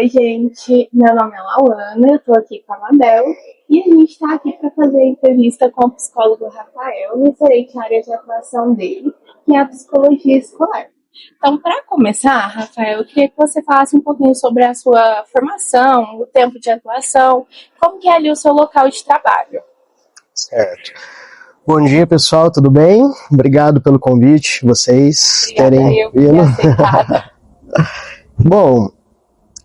Oi, gente. Meu nome é Lauana, eu tô aqui com a Mabel e a gente tá aqui para fazer a entrevista com o psicólogo Rafael, referente à área de atuação dele, que é a psicologia escolar. Então, para começar, Rafael, eu queria que você falasse um pouquinho sobre a sua formação, o tempo de atuação, como que é ali o seu local de trabalho. Certo. Bom dia, pessoal, tudo bem? Obrigado pelo convite, vocês terem vindo. Bom,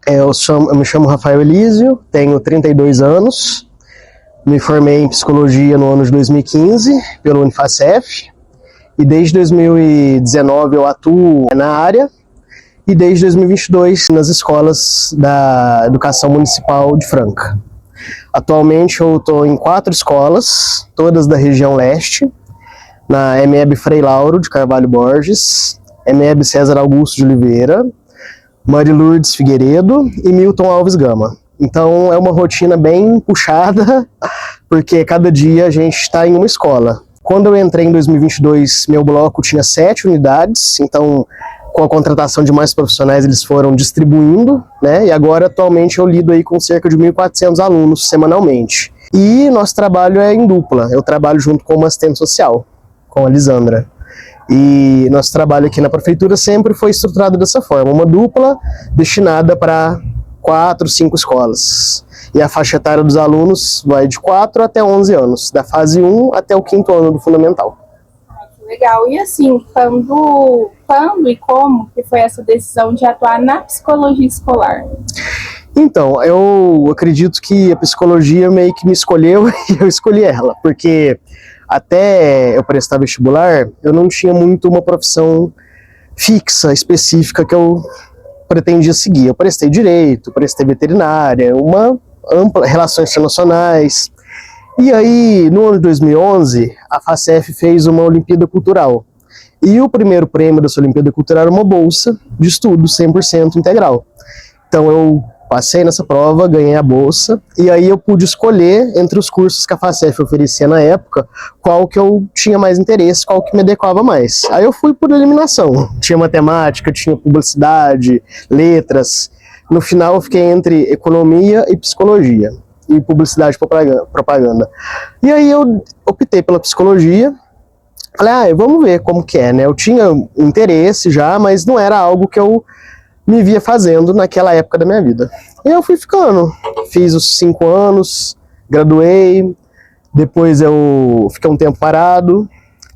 eu me chamo Rafael Elísio, tenho 32 anos, me formei em psicologia no ano de 2015 pelo Unifacef e desde 2019 eu atuo na área e desde 2022 nas escolas da Educação Municipal de Franca. Atualmente eu estou em 4 escolas, todas da região leste, na MEB Frei Lauro de Carvalho Borges, MEB César Augusto de Oliveira, Maria Lourdes Figueiredo e Milton Alves Gama. Então é uma rotina bem puxada, porque cada dia a gente está em uma escola. Quando eu entrei em 2022, meu bloco tinha 7 unidades, então com a contratação de mais profissionais eles foram distribuindo, né? E agora atualmente eu lido aí com cerca de 1.400 alunos semanalmente. E nosso trabalho é em dupla, eu trabalho junto com uma assistente social, com a Lisandra. E nosso trabalho aqui na prefeitura sempre foi estruturado dessa forma, uma dupla destinada para 4, 5 escolas. E a faixa etária dos alunos vai de 4 até 11 anos, da fase 1 até o 5º ano do fundamental. Legal. E assim, quando e como que foi essa decisão de atuar na psicologia escolar? Então, eu acredito que a psicologia meio que me escolheu e eu escolhi ela, porque até eu prestar vestibular, eu não tinha muito uma profissão fixa, específica que eu pretendia seguir. Eu prestei direito, prestei veterinária, uma ampla relações internacionais. E aí, no ano de 2011, a FACEF fez uma Olimpíada Cultural. E o primeiro prêmio dessa Olimpíada Cultural era uma bolsa de estudo 100% integral. Então eu passei nessa prova, ganhei a bolsa, e aí eu pude escolher entre os cursos que a FACEF oferecia na época, qual que eu tinha mais interesse, qual que me adequava mais. Aí eu fui por eliminação. Tinha matemática, tinha publicidade, letras. No final eu fiquei entre economia e psicologia. E publicidade e propaganda. E aí eu optei pela psicologia. Falei, vamos ver como que é, né? Eu tinha interesse já, mas não era algo que eu me via fazendo naquela época da minha vida. E eu fui ficando. Fiz os 5 anos, graduei, depois eu fiquei um tempo parado.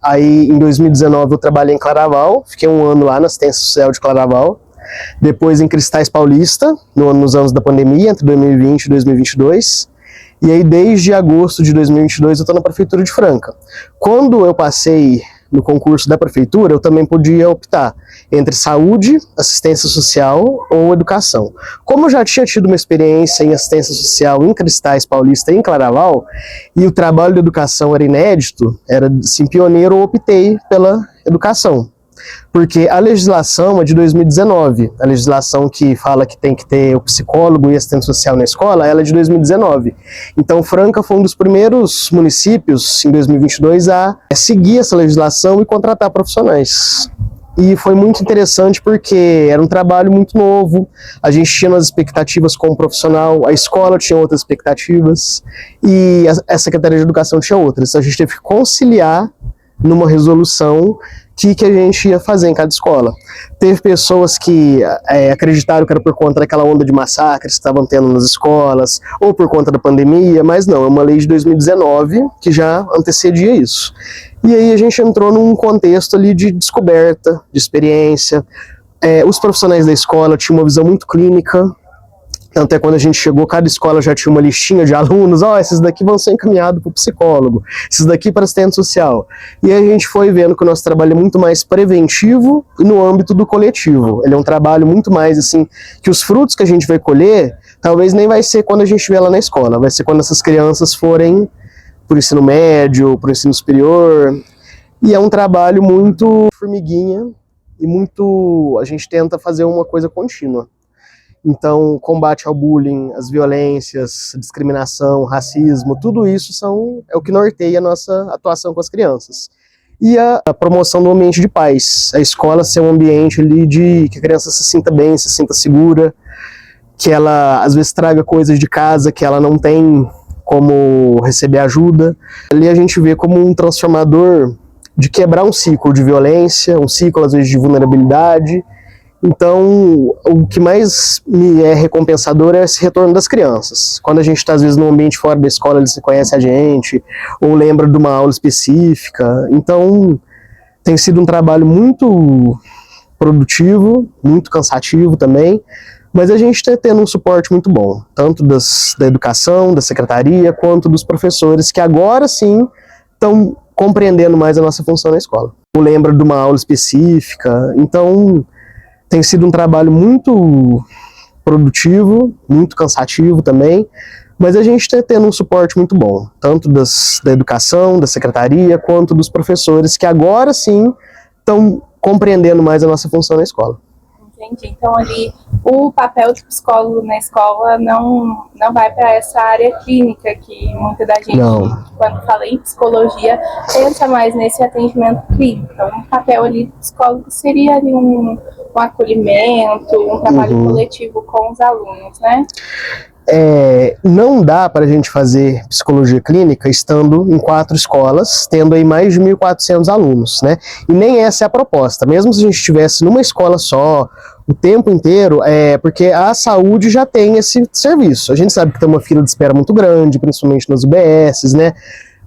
Aí em 2019 eu trabalhei em Claraval, fiquei 1 ano lá na assistência social de Claraval. Depois em Cristais Paulista, nos anos da pandemia, entre 2020 e 2022. E aí desde agosto de 2022 eu estou na Prefeitura de Franca. Quando eu passei no concurso da Prefeitura, eu também podia optar entre saúde, assistência social ou educação. Como eu já tinha tido uma experiência em assistência social em Cristais Paulista e em Claraval, e o trabalho de educação era inédito, era assim, pioneiro, eu optei pela educação. Porque a legislação é de 2019, a legislação que fala que tem que ter o psicólogo e assistente social na escola, ela é de 2019. Então Franca foi um dos primeiros municípios, em 2022, a seguir essa legislação e contratar profissionais. E foi muito interessante porque era um trabalho muito novo, a gente tinha umas expectativas como profissional, a escola tinha outras expectativas e a Secretaria de Educação tinha outras. Então a gente teve que conciliar numa resolução que a gente ia fazer em cada escola. Teve pessoas que acreditaram que era por conta daquela onda de massacres que estavam tendo nas escolas, ou por conta da pandemia, mas não, é uma lei de 2019 que já antecedia isso. E aí a gente entrou num contexto ali de descoberta, de experiência. Os profissionais da escola tinham uma visão muito clínica, tanto é quando a gente chegou, cada escola já tinha uma listinha de alunos, esses daqui vão ser encaminhados para o psicólogo, esses daqui para assistente social. E aí a gente foi vendo que o nosso trabalho é muito mais preventivo e no âmbito do coletivo. Ele é um trabalho muito mais assim, que os frutos que a gente vai colher, talvez nem vai ser quando a gente estiver lá na escola, vai ser quando essas crianças forem para o ensino médio, para o ensino superior. E é um trabalho muito formiguinha e muito, a gente tenta fazer uma coisa contínua. Então, combate ao bullying, as violências, discriminação, racismo, tudo isso é o que norteia a nossa atuação com as crianças. E a promoção do ambiente de paz. A escola ser um ambiente ali que a criança se sinta bem, se sinta segura, que ela às vezes traga coisas de casa que ela não tem como receber ajuda. Ali a gente vê como um transformador de quebrar um ciclo de violência, um ciclo às vezes de vulnerabilidade. Então, o que mais me é recompensador é esse retorno das crianças. Quando a gente está, às vezes, num ambiente fora da escola, eles conhecem a gente, ou lembra de uma aula específica. Então, tem sido um trabalho muito produtivo, muito cansativo também, mas a gente está tendo um suporte muito bom, tanto da educação, da secretaria, quanto dos professores, que agora sim estão compreendendo mais a nossa função na escola. Ou lembra de uma aula específica. Então, tem sido um trabalho muito produtivo, muito cansativo também, mas a gente está tendo um suporte muito bom, tanto da educação, da secretaria, quanto dos professores, que agora sim estão compreendendo mais a nossa função na escola. Entendi. Então, ali, o papel de psicólogo na escola não vai para essa área clínica, que muita da gente, quando fala em psicologia, pensa mais nesse atendimento clínico. Então, o papel ali do psicólogo seria ali um acolhimento, um trabalho coletivo com os alunos, né? Não dá para a gente fazer psicologia clínica estando em 4 escolas, tendo aí mais de 1.400 alunos, né? E nem essa é a proposta. Mesmo se a gente estivesse numa escola só, o tempo inteiro, porque a saúde já tem esse serviço. A gente sabe que tem uma fila de espera muito grande, principalmente nas UBSs, né?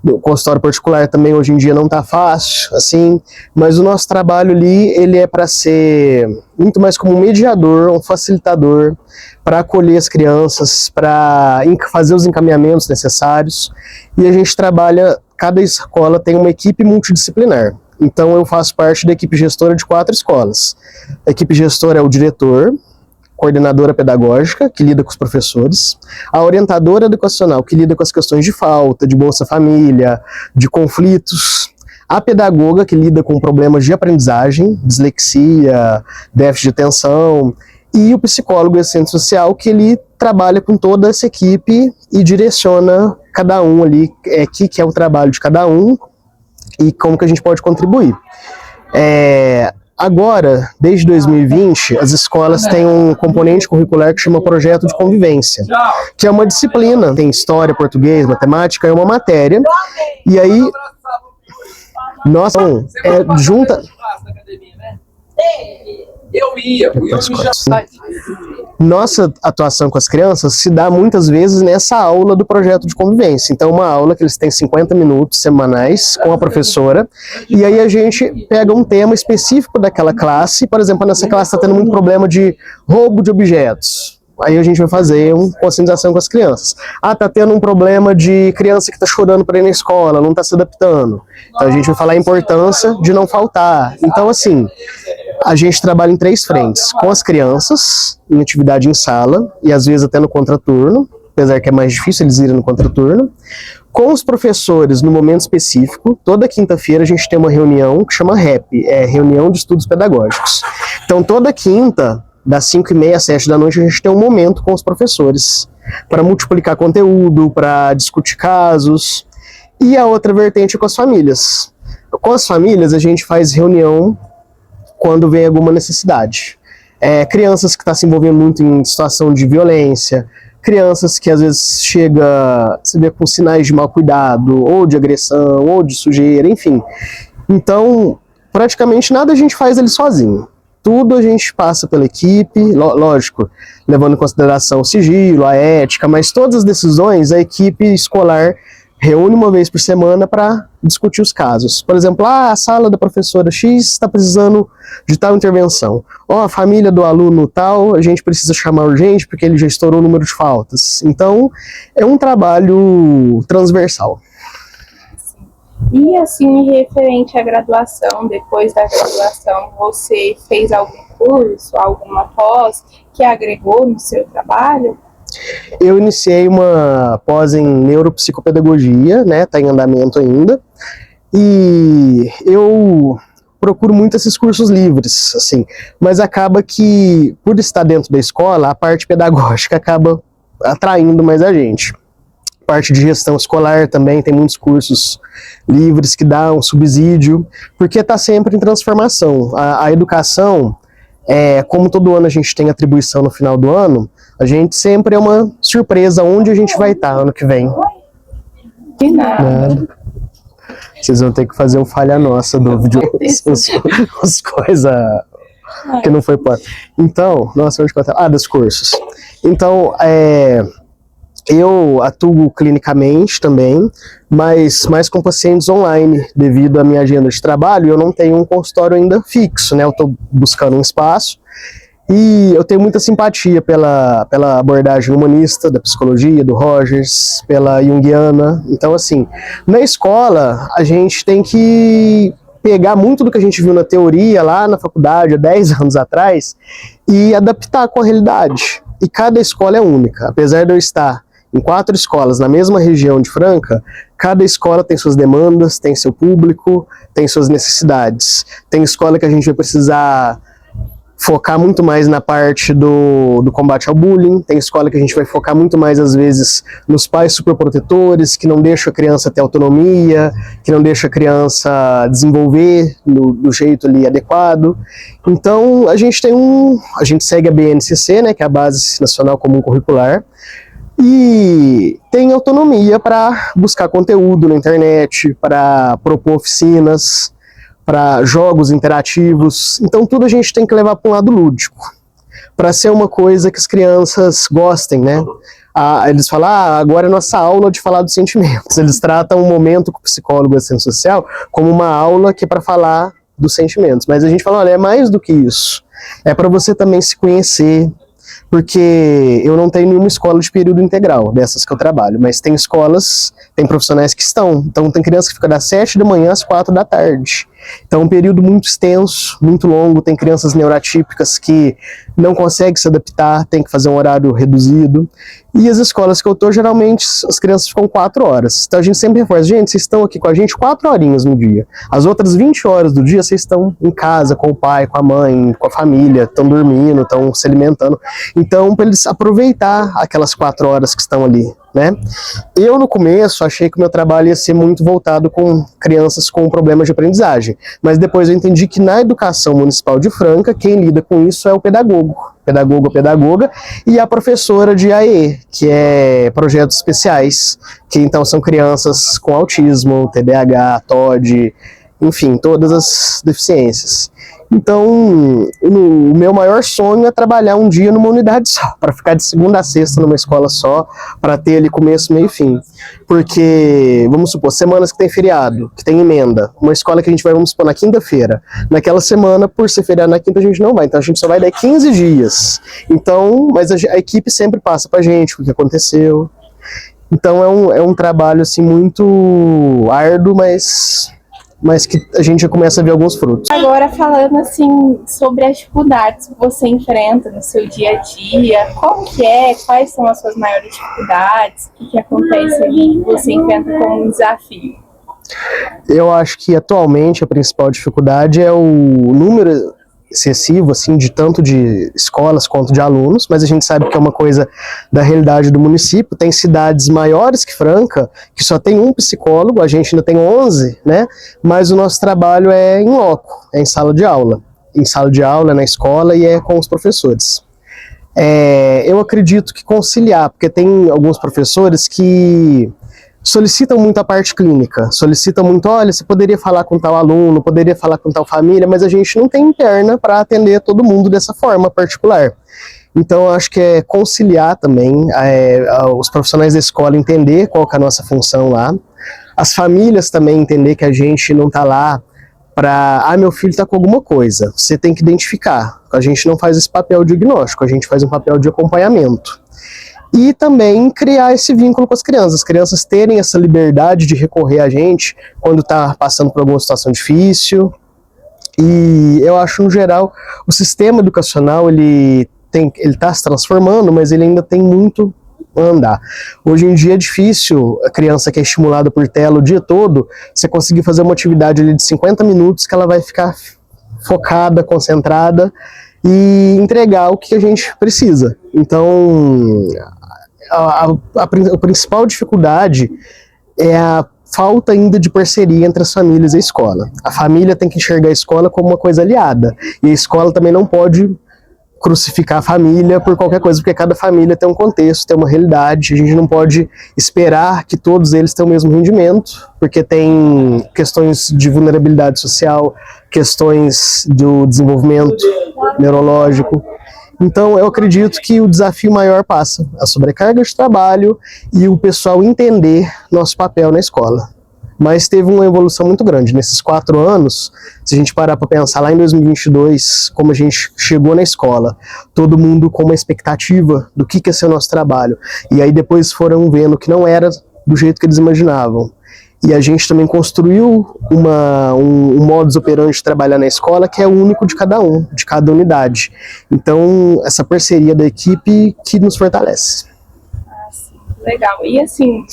O consultório particular também hoje em dia não está fácil, assim, mas o nosso trabalho ali, ele é para ser muito mais como um mediador, um facilitador, para acolher as crianças, para fazer os encaminhamentos necessários, e a gente trabalha, cada escola tem uma equipe multidisciplinar. Então eu faço parte da equipe gestora de 4 escolas. A equipe gestora é o diretor, coordenadora pedagógica, que lida com os professores, a orientadora educacional, que lida com as questões de falta, de Bolsa Família, de conflitos, a pedagoga, que lida com problemas de aprendizagem, dislexia, déficit de atenção, e o psicólogo e assistente social, que ele trabalha com toda essa equipe e direciona cada um ali, que é o trabalho de cada um e como que a gente pode contribuir. Agora, desde 2020, as escolas têm um componente curricular que chama Projeto de Convivência, que é uma disciplina, tem história, português, matemática, é uma matéria, e aí, nossa, junta... Nossa atuação com as crianças se dá muitas vezes nessa aula do projeto de convivência. Então, uma aula que eles têm 50 minutos semanais com a professora, e aí a gente pega um tema específico daquela classe. Por exemplo, nessa classe está tendo muito problema de roubo de objetos. Aí a gente vai fazer uma conscientização com as crianças. Tá tendo um problema de criança que está chorando para ir na escola, não está se adaptando. Então a gente vai falar a importância de não faltar. Então, assim, a gente trabalha em 3 frentes. Com as crianças, em atividade em sala, e às vezes até no contraturno, apesar que é mais difícil eles irem no contraturno. Com os professores, no momento específico, toda quinta-feira a gente tem uma reunião que chama REP, Reunião de Estudos Pedagógicos. Então toda quinta, das 5h30 às 7 da noite, a gente tem um momento com os professores, para multiplicar conteúdo, para discutir casos. E a outra vertente é com as famílias. Com as famílias a gente faz reunião quando vem alguma necessidade. Crianças que estão se envolvendo muito em situação de violência, crianças que às vezes chega, se vê com sinais de mau cuidado, ou de agressão, ou de sujeira, enfim. Então, praticamente nada a gente faz ali sozinho. Tudo a gente passa pela equipe, lógico, levando em consideração o sigilo, a ética, mas todas as decisões a equipe escolar reúne uma vez por semana para discutir os casos. Por exemplo, a sala da professora X está precisando de tal intervenção. A família do aluno tal, a gente precisa chamar urgente porque ele já estourou o número de faltas. Então, é um trabalho transversal. E assim, referente à graduação, depois da graduação, você fez algum curso, alguma pós que agregou no seu trabalho? Eu iniciei uma pós em neuropsicopedagogia, né, tá em andamento ainda, e eu procuro muito esses cursos livres, assim, mas acaba que, por estar dentro da escola, a parte pedagógica acaba atraindo mais a gente. Parte de gestão escolar também tem muitos cursos livres que dão um subsídio, porque está sempre em transformação. A educação, como todo ano a gente tem atribuição no final do ano, A gente sempre é uma surpresa onde a gente vai estar ano que vem. De nada. Vocês vão ter que fazer um falha nossa do vídeo, as coisas que não foi para. Então, nossa, onde que eu tava? Dos cursos. Então, eu atuo clinicamente também, mas mais com pacientes online, devido à minha agenda de trabalho. Eu não tenho um consultório ainda fixo, né? Eu estou buscando um espaço. E eu tenho muita simpatia pela abordagem humanista da psicologia, do Rogers, pela junguiana. Então, assim, na escola, a gente tem que pegar muito do que a gente viu na teoria, lá na faculdade, há 10 anos atrás, e adaptar com a realidade. E cada escola é única. Apesar de eu estar em 4 escolas na mesma região de Franca, cada escola tem suas demandas, tem seu público, tem suas necessidades. Tem escola que a gente vai precisar focar muito mais na parte do combate ao bullying. Tem escola que a gente vai focar muito mais, às vezes, nos pais superprotetores, que não deixam a criança ter autonomia, que não deixam a criança desenvolver do jeito ali adequado. Então, a gente segue a BNCC, né, que é a Base Nacional Comum Curricular, e tem autonomia para buscar conteúdo na internet, para propor oficinas, para jogos interativos. Então tudo a gente tem que levar para um lado lúdico, para ser uma coisa que as crianças gostem, né? Eles falam, agora é nossa aula de falar dos sentimentos. Eles tratam um momento com o psicólogo e assistente social como uma aula que é para falar dos sentimentos. Mas a gente fala, olha, é mais do que isso. É para você também se conhecer, porque eu não tenho nenhuma escola de período integral, dessas que eu trabalho, mas tem escolas, tem profissionais que estão. Então tem criança que fica das 7 da manhã às 4 da tarde. Então é um período muito extenso, muito longo. Tem crianças neurotípicas que não conseguem se adaptar, tem que fazer um horário reduzido. E as escolas que eu estou, geralmente, as crianças ficam 4 horas. Então a gente sempre reforça, gente, vocês estão aqui com a gente 4 horinhas no dia. As outras 20 horas do dia, vocês estão em casa, com o pai, com a mãe, com a família, estão dormindo, estão se alimentando. Então, para eles aproveitar aquelas 4 horas que estão ali, né? Eu, no começo, achei que o meu trabalho ia ser muito voltado com crianças com problemas de aprendizagem, mas depois eu entendi que na educação municipal de Franca, quem lida com isso é o pedagogo ou pedagoga, e a professora de AE, que é projetos especiais, que então são crianças com autismo, TDAH, TOD, enfim, todas as deficiências. Então, o meu maior sonho é trabalhar um dia numa unidade só, para ficar de segunda a sexta numa escola só, para ter ali começo, meio e fim. Porque, vamos supor, semanas que tem feriado, que tem emenda, uma escola que a gente vai, vamos supor, na quinta-feira. Naquela semana, por ser feriado na quinta, a gente não vai, então a gente só vai dar 15 dias. Então, mas a equipe sempre passa pra gente o que aconteceu. Então é um trabalho assim muito árduo, mas que a gente já começa a ver alguns frutos. Agora, falando assim sobre as dificuldades que você enfrenta no seu dia a dia, como que é? Quais são as suas maiores dificuldades? O que acontece ali que você enfrenta como um desafio? Eu acho que atualmente a principal dificuldade é o número excessivo, assim, de tanto de escolas quanto de alunos, mas a gente sabe que é uma coisa da realidade do município. Tem cidades maiores que Franca, que só tem um psicólogo, a gente ainda tem 11, né? Mas o nosso trabalho é em loco, é em sala de aula. Em sala de aula, na escola, e é com os professores. Eu acredito que conciliar, porque tem alguns professores que solicitam muito a parte clínica, solicitam muito, olha, você poderia falar com tal aluno, poderia falar com tal família, mas a gente não tem perna para atender todo mundo dessa forma particular. Então, eu acho que é conciliar também os profissionais da escola entender qual que é a nossa função lá, as famílias também entender que a gente não está lá para, meu filho está com alguma coisa, você tem que identificar. A gente não faz esse papel diagnóstico, a gente faz um papel de acompanhamento. E também criar esse vínculo com as crianças terem essa liberdade de recorrer a gente quando está passando por alguma situação difícil. E eu acho, no geral, o sistema educacional ele está se transformando, mas ele ainda tem muito a andar. Hoje em dia é difícil a criança que é estimulada por tela o dia todo, você conseguir fazer uma atividade ali de 50 minutos que ela vai ficar focada, concentrada e entregar o que a gente precisa. Então, a principal dificuldade é a falta ainda de parceria entre as famílias e a escola. A família tem que enxergar a escola como uma coisa aliada, e a escola também não pode crucificar a família por qualquer coisa, porque cada família tem um contexto, tem uma realidade, a gente não pode esperar que todos eles tenham o mesmo rendimento, porque tem questões de vulnerabilidade social, questões do desenvolvimento neurológico. Então, eu acredito que o desafio maior passa a sobrecarga de trabalho e o pessoal entender nosso papel na escola. Mas teve uma evolução muito grande. Nesses 4 anos, se a gente parar para pensar lá em 2022, como a gente chegou na escola, todo mundo com uma expectativa do que ia ser o nosso trabalho. E aí depois foram vendo que não era do jeito que eles imaginavam. E a gente também construiu um modus operandi de trabalhar na escola que é único de cada de cada unidade. Então, essa parceria da equipe que nos fortalece. Ah, sim, legal. E assim,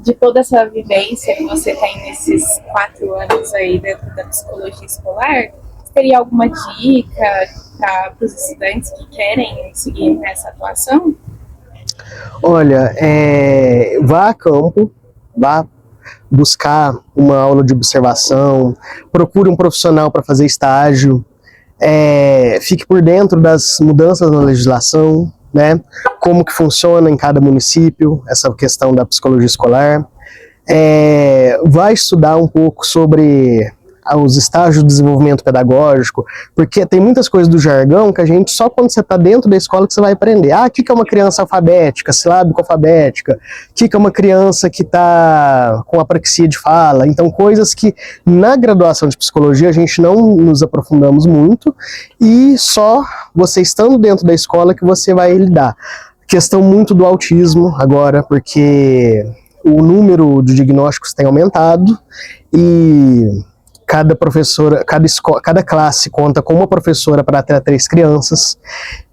de toda essa vivência que você tem nesses 4 anos aí dentro da psicologia escolar, teria alguma dica para os estudantes que querem seguir nessa atuação? Olha, vá a campo, vá buscar uma aula de observação, procure um profissional para fazer estágio, fique por dentro das mudanças na legislação, né? Como que funciona em cada município essa questão da psicologia escolar. Vai estudar um pouco sobre os estágios de desenvolvimento pedagógico, porque tem muitas coisas do jargão que a gente, só quando você está dentro da escola que você vai aprender. O que é uma criança alfabética, silábico-alfabética? O que é uma criança que está com apraxia de fala? Então, coisas que na graduação de psicologia a gente não nos aprofundamos muito, e só você estando dentro da escola que você vai lidar. Questão muito do autismo agora, porque o número de diagnósticos tem aumentado, e cada professora, cada classe conta com uma professora para até 3 crianças,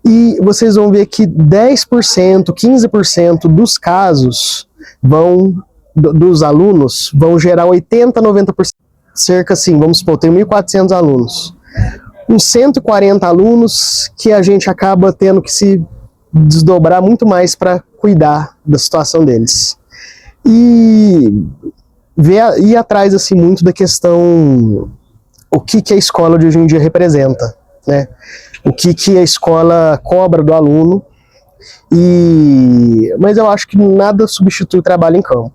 e vocês vão ver que 10%, 15% dos casos dos alunos vão gerar 80%, 90%, cerca assim, vamos supor, tem 1.400 alunos. Uns 140 alunos que a gente acaba tendo que se desdobrar muito mais para cuidar da situação deles. E ir atrás assim muito da questão, o que a escola de hoje em dia representa, né? O que a escola cobra do aluno, mas eu acho que nada substitui o trabalho em campo.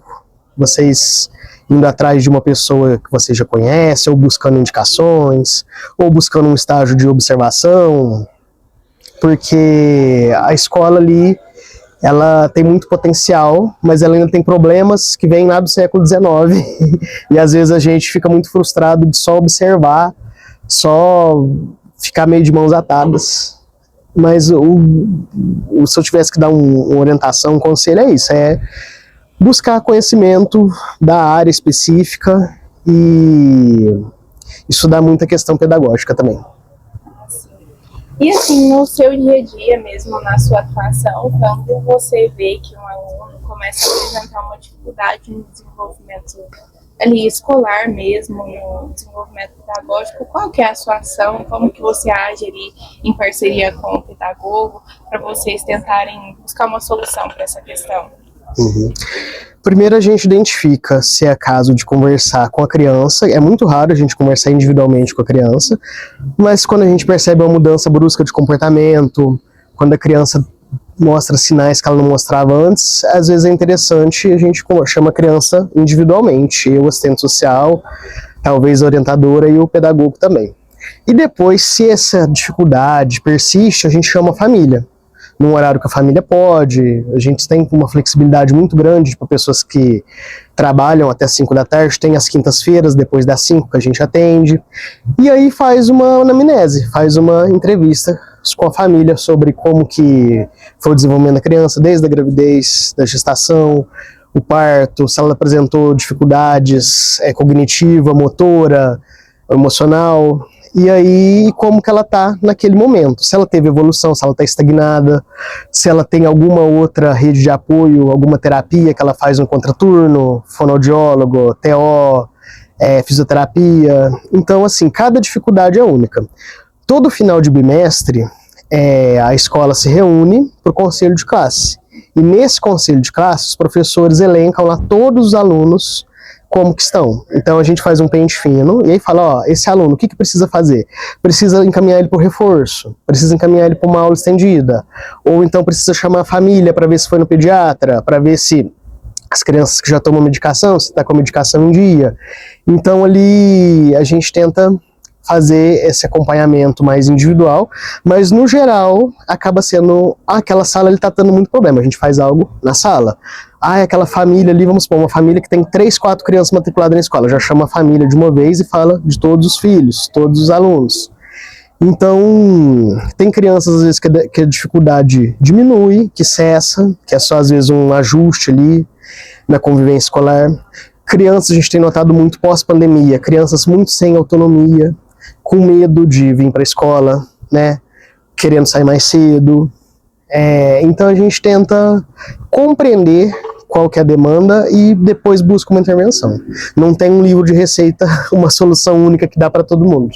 Vocês indo atrás de uma pessoa que você já conhece, ou buscando indicações, ou buscando um estágio de observação, porque a escola ali, ela tem muito potencial, mas ela ainda tem problemas que vêm lá do século XIX, e às vezes a gente fica muito frustrado de só observar, só ficar meio de mãos atadas. Mas se eu tivesse que dar uma orientação, um conselho é isso, buscar conhecimento da área específica e estudar muita questão pedagógica também. E assim, no seu dia a dia mesmo, na sua atuação, quando você vê que um aluno começa a apresentar uma dificuldade no desenvolvimento ali escolar mesmo, no desenvolvimento pedagógico, qual que é a sua ação, como que você age ali em parceria com o pedagogo para vocês tentarem buscar uma solução para essa questão? Uhum. Primeiro a gente identifica se é caso de conversar com a criança. É muito raro a gente conversar individualmente com a criança, mas quando a gente percebe uma mudança brusca de comportamento, quando a criança mostra sinais que ela não mostrava antes, às vezes é interessante, a gente chama a criança individualmente, o assistente social, talvez a orientadora e o pedagogo também. E depois, se essa dificuldade persiste, a gente chama a família. Num horário que a família pode, a gente tem uma flexibilidade muito grande para pessoas que trabalham até 5 da tarde, tem as quintas-feiras, depois das 5 que a gente atende, e aí faz uma anamnese, faz uma entrevista com a família sobre como que foi o desenvolvimento da criança, desde a gravidez, da gestação, o parto, se ela apresentou dificuldades cognitiva, motora, emocional, e aí como que ela tá naquele momento, se ela teve evolução, se ela tá estagnada, se ela tem alguma outra rede de apoio, alguma terapia que ela faz no contraturno, fonoaudiólogo, TO, fisioterapia. Então assim, cada dificuldade é única. Todo final de bimestre, a escola se reúne para o conselho de classe, e nesse conselho de classe os professores elencam lá todos os alunos como que estão. Então a gente faz um pente fino e aí fala, ó, esse aluno, o que precisa fazer? Precisa encaminhar ele para o reforço, precisa encaminhar ele para uma aula estendida, ou então precisa chamar a família para ver se foi no pediatra, para ver se as crianças que já tomam medicação, se está com a medicação em dia. Então ali a gente tenta fazer esse acompanhamento mais individual, mas no geral acaba sendo, aquela sala ele está dando muito problema, a gente faz algo na sala. Aquela família ali, vamos supor, uma família que tem 3, 4 crianças matriculadas na escola, já chama a família de uma vez e fala de todos os filhos, todos os alunos. Então, tem crianças às vezes que a dificuldade diminui, que cessa, que é só às vezes um ajuste ali na convivência escolar. Crianças a gente tem notado muito pós-pandemia, crianças muito sem autonomia, com medo de vir para a escola, né, querendo sair mais cedo. Então a gente tenta compreender qual que é a demanda e depois busca uma intervenção. Não tem um livro de receita, uma solução única que dá para todo mundo.